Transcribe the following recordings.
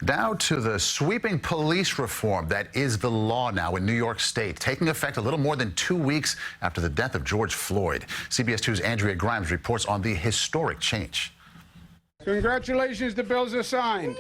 Now to the sweeping police reform that is the law now in New York State, taking effect a little more than 2 weeks after the death of George Floyd. CBS 2's Andrea Grymes reports on the historic change. Congratulations, the bills are signed.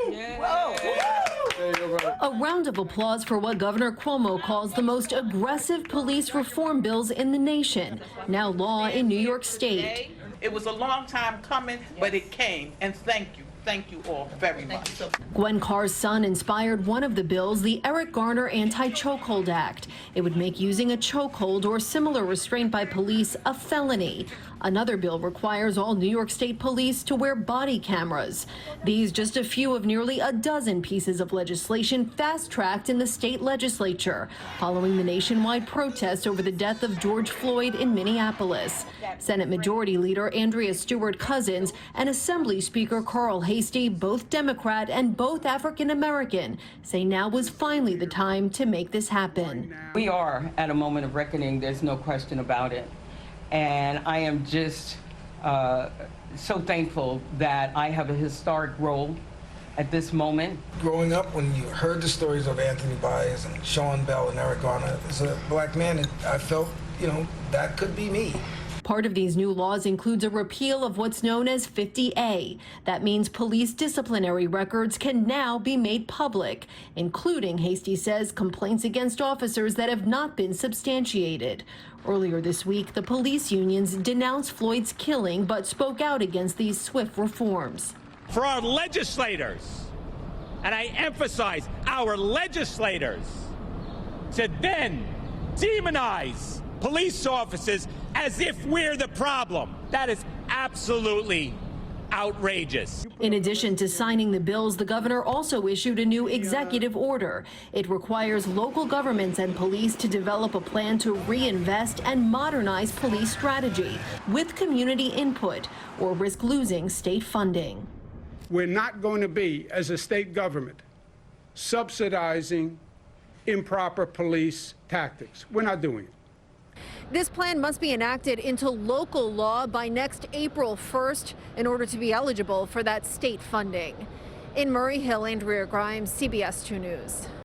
A round of applause for what Governor Cuomo calls the most aggressive police reform bills in the nation, now law in New York State. It was a long time coming, but it came, and thank you. Thank you all very much. Gwen Carr's son inspired one of the bills, the Eric Garner Anti-Chokehold Act. It would make using a chokehold or similar restraint by police a felony. Another bill requires all New York State police to wear body cameras. These just a few of nearly a dozen pieces of legislation fast-tracked in the state legislature, following the nationwide protest over the death of George Floyd in Minneapolis. Senate Majority Leader Andrea Cousins and Assembly Speaker Carl Hastie, both Democrat and both African-American, say now was finally the time to make this happen. We are at a moment of reckoning, there's no question about it. And I am just so thankful that I have a historic role at this moment. Growing up, when you heard the stories of Anthony Baez and Sean Bell and Eric Garner, as a black man, I felt, that could be me. Part of these new laws includes a repeal of what's known as 50A. That means police disciplinary records can now be made public, including, Hastie says, complaints against officers that have not been substantiated. Earlier this week, the police unions denounced Floyd's killing but spoke out against these swift reforms. For our legislators, and I emphasize our legislators, to then demonize police officers as if we're the problem. That is absolutely outrageous. In addition to signing the bills, the governor also issued a new executive order. It requires local governments and police to develop a plan to reinvest and modernize police strategy with community input or risk losing state funding. We're not going to be, as a state government, subsidizing improper police tactics. We're not doing it. This plan must be enacted into local law by next April 1st in order to be eligible for that state funding. In Murray Hill, Andrea Grymes, CBS 2 News.